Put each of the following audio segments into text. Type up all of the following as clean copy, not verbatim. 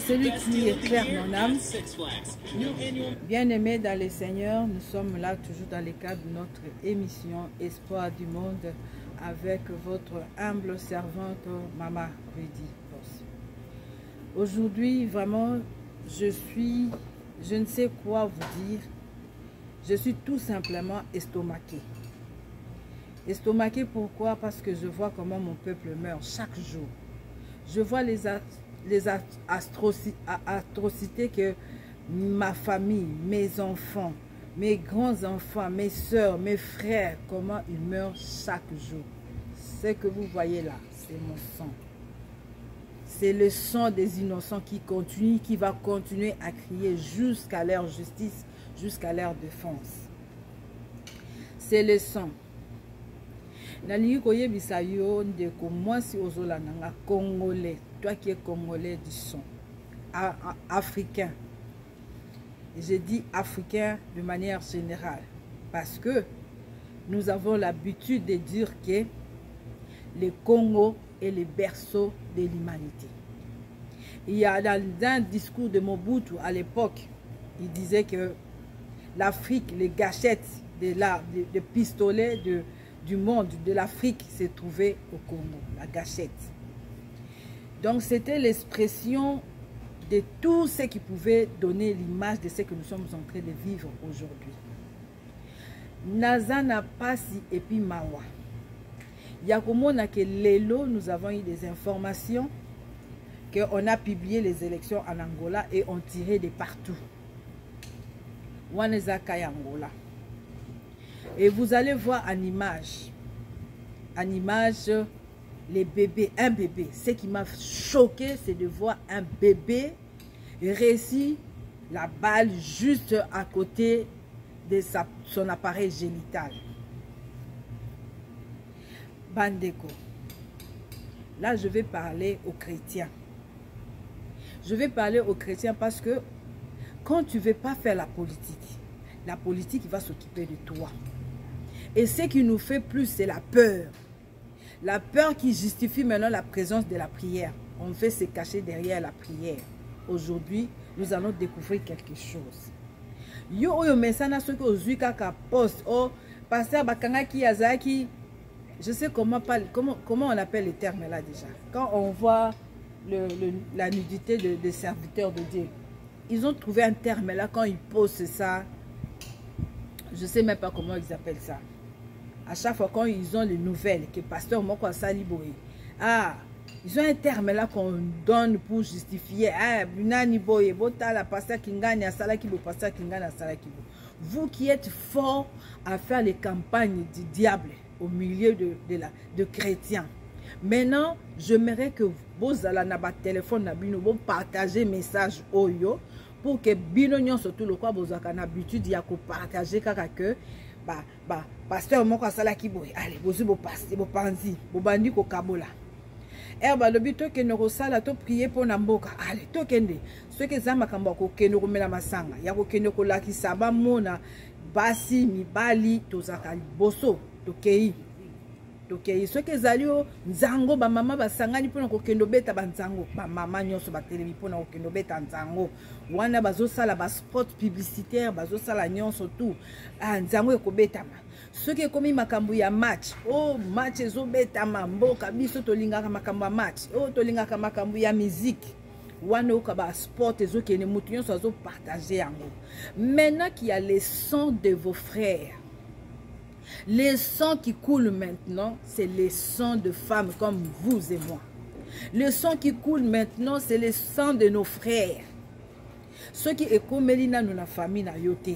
Celui qui éclaire mon âme. Bien-aimés dans les Seigneurs, nous sommes là toujours dans le cadre de notre émission Espoir du monde avec votre humble servante Maman Rudy Boss. Aujourd'hui, vraiment, je ne sais quoi vous dire. Je suis tout simplement estomaquée. Estomaquée pourquoi? Parce que je vois comment mon peuple meurt chaque jour. Je vois les atrocités que ma famille, mes enfants, mes grands-enfants, mes soeurs, mes frères, comment ils meurent chaque jour. Ce que vous voyez là, c'est mon sang. C'est le sang des innocents qui continue, qui va continuer à crier jusqu'à leur justice, jusqu'à leur défense. C'est le sang. Moi si ozolananga congolais, toi qui es congolais du sang, africain. Je dis africain de manière générale parce que nous avons l'habitude de dire que le Congo est le berceau de l'humanité. Il y a dans un discours de Mobutu à l'époque, il disait que l'Afrique, les gâchettes de pistolets du monde, de l'Afrique, s'est trouvée au Congo, la gâchette. Donc c'était l'expression de tout ce qui pouvait donner l'image de ce que nous sommes en train de vivre aujourd'hui. Nazana Pasi et puis Mawa. Yakomona que Lelo, nous avons eu des informations qu'on a publié les élections en Angola et on tirait de partout. Wanezaka Angola. Et vous allez voir en image, les bébés, un bébé. Ce qui m'a choqué, c'est de voir un bébé réussir la balle juste à côté de son appareil génital. Bandeko. Là, je vais parler aux chrétiens. Je vais parler aux chrétiens parce que quand tu ne veux pas faire la politique va s'occuper de toi. Et ce qui nous fait plus, c'est la peur. La peur qui justifie maintenant la présence de la prière. On veut se cacher derrière la prière. aujourd'hui, nous allons découvrir quelque chose. Yo oyo mesana ce que ozui kaka poste oh pasteur bakangaki azaki, je sais comment on appelle les termes là déjà. Quand on voit la nudité des serviteurs de Dieu, ils ont trouvé un terme là quand ils postent ça. Je sais même pas comment ils appellent ça. À chaque fois quand ils ont les nouvelles que pasteur Moko Asali Boye, ah, ils ont un terme là qu'on donne pour justifier. Ah, Bunani Boye, Bota la pasteur Kingani Asala Kibo, pasteur Kingani Asala Kibo. Vous qui êtes forts à faire les campagnes du diable au milieu de chrétiens. Maintenant, j'aimerais que vous allez na ba téléphone na bino, vous partagez message oyo pour que bino nyon surtout le quoi vous avez l'habitude ya ko partager kaka que pasteur Moko Asala Kibo. Allez, vous passer, vous panzi, vous bandi ko kabola. Erba lobi to ke no sala to prier pour namboka. Allez, to kende. Ce que za makambo ko ke no mela masanga. Ya ko kende ko lakisa ba mona basi mibali to zakali boso to kei. To kei ce que zalio nzango ba mama basangani pona ko kendo beta ba nzango. Ba mama nyoso ba televi pona ko kendo beta nzango. Wana bazo sala ba spot publicitaire, bazo sala nyonso tout. Ah nzango ko beta ma. Ce qui est comme makambu ya match, oh match ezo beta mboka biso tolingaka makambu ya match, oh tolingaka makambu ya musique, wana okaba sport ezo kene mutu nyonso azo partager yango. Maintenant qu'il y a les sangs de vos frères, les sangs qui coulent maintenant, c'est les sangs de femmes comme vous et moi. Le sang qui coule maintenant, c'est le sang de nos frères. Ceux qui est comme Melina nous la famille na yote.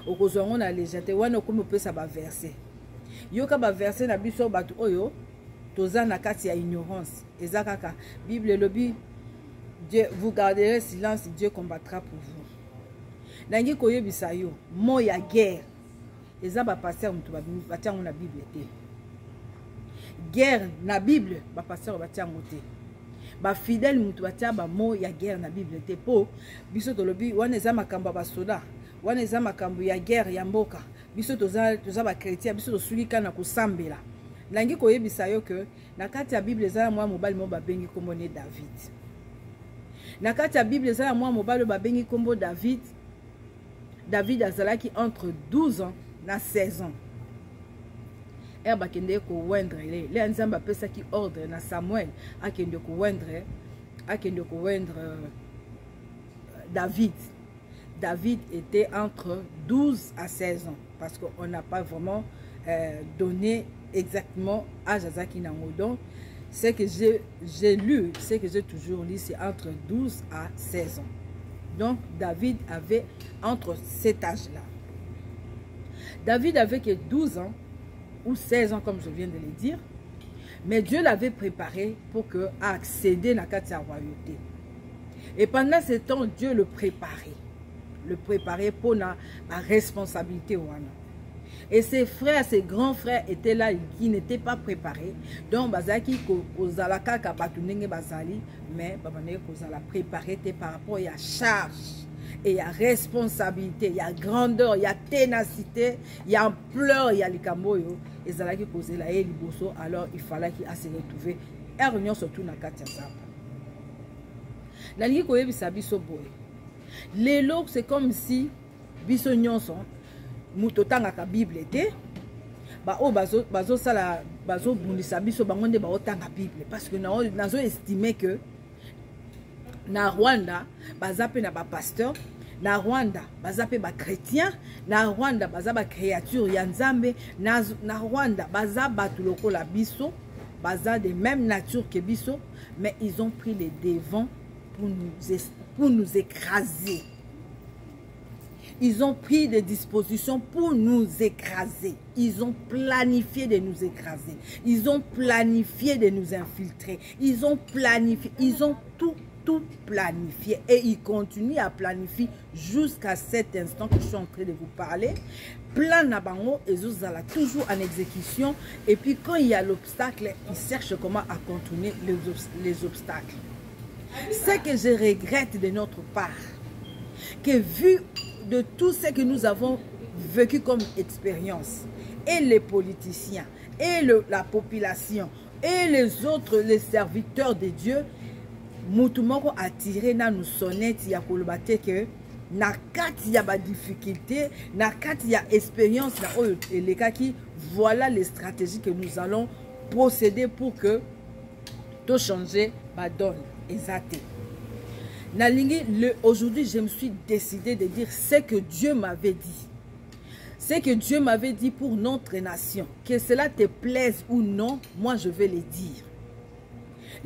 Okozongo na légèreté wana ko peut ça ba verser yoka ba verser na biso batu oyo toza na kati ya ignorance ezakaka Bible lobi Dieu vous garderez silence, Dieu combattra pour vous. Nangi koyebisa yo mo ya guerre eza ba pasteur mutu ba tiango na Bible te. Guerre na Bible ba pasteur ba tiango te. Ba fidèle mutu ba tia ba mo ya guerre na Bible te po biso to lobi wana eza makamba ba soda. Wana eza makambu ya guerre ya mboka biso toza ba chrétien biso tosulika na kusambela. Nangi koyebisa yo que na kati ya Bible eza mwa mobali mo babengi kombo ne David. Na kati ya Bible eza mwa mobali babengi kombo David. David azalaki entre 12 ans na 16 ans. Erba kende ko wendre le nzamba pesa ki ordre na Samuel akende ko wendre David. David était entre 12 à 16 ans parce qu'on n'a pas vraiment donné exactement à Jazaki Nangodon. Ce que j'ai lu, ce que j'ai toujours lu, c'est entre 12 à 16 ans. Donc David avait entre cet âge-là. David avait que 12 ans ou 16 ans comme je viens de le dire, mais Dieu l'avait préparé pour accéder à la royauté. Et pendant ce temps, Dieu le préparait pour la responsabilité. Et ses frères, ses grands frères étaient là, qui n'étaient pas préparés. Donc, bazaki kozalaka kabatunenge bazali, mais babane kozala préparé par rapport à la charge et à responsabilité, il y a grandeur, il y a ténacité, il y a ampleur, il y a likamboyo. Et zalaki kozela et liboso, alors il fallait qu'il se retrouve. Ernion surtout na katia zapa. Nalingi koyebi sabiso boy. Lelo c'est comme si biso nyonso mutotanga ka Bible te ba o bazo sala bazo bundisa biso bango nde ba otanga Bible parce que nazo estimer que na Rwanda bazape na ba pasteur, na Rwanda bazape ba chrétien, na Rwanda bazaba créature ya Nzambe, na Rwanda bazaba tout lokola biso baza de même nature que biso, mais ils ont pris les devants pour nous écraser. Ils ont pris des dispositions pour nous écraser. Ils ont planifié de nous écraser. Ils ont planifié de nous infiltrer. Ils ont planifié, ils ont tout planifié. Et ils continuent à planifier jusqu'à cet instant que je suis en train de vous parler. Plan Nabango et Zuzala toujours en exécution. Et puis quand il y a l'obstacle, ils cherchent comment à contourner les obstacles. Ce que je regrette de notre part, que vu de tout ce que nous avons vécu comme expérience, et les politiciens, et la population, et les autres, les serviteurs de Dieu, mutumoko attiré na nous sonnette ya kolobate que na kati ya ba difficulté, na kati ya expérience na oyo elekaki, voilà les stratégies que nous allons procéder pour que tout changer ba donne exacte. Aujourd'hui, je me suis décidé de dire ce que Dieu m'avait dit. Ce que Dieu m'avait dit pour notre nation. Que cela te plaise ou non, moi je vais le dire.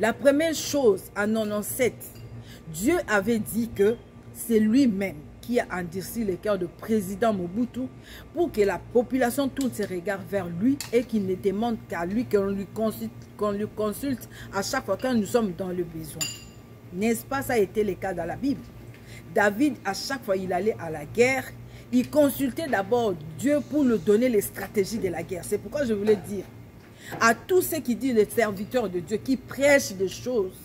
La première chose, en 97, Dieu avait dit que c'est lui-même qui a endurci le cœur du président Mobutu pour que la population tourne ses regards vers lui et qu'il ne demande qu'à lui, qu'on lui consulte à chaque fois quand nous sommes dans le besoin. N'est-ce pas, ça a été le cas dans la Bible. David, à chaque fois il allait à la guerre, il consultait d'abord Dieu pour lui donner les stratégies de la guerre. C'est pourquoi je voulais dire à tous ceux qui disent les serviteurs de Dieu, qui prêchent des choses,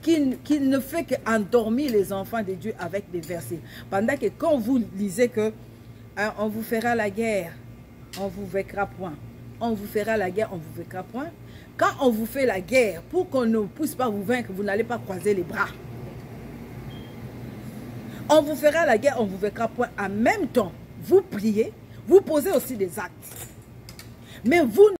qui ne fait qu'endormir les enfants de Dieu avec des versets. Pendant que quand vous lisez que hein, on vous fera la guerre, on vous vaincra point. On vous fera la guerre, on vous vaincra point. Quand on vous fait la guerre, pour qu'on ne puisse pas vous vaincre, vous n'allez pas croiser les bras. On vous fera la guerre, on vous vaincra point. En même temps, vous priez, vous posez aussi des actes. Mais vous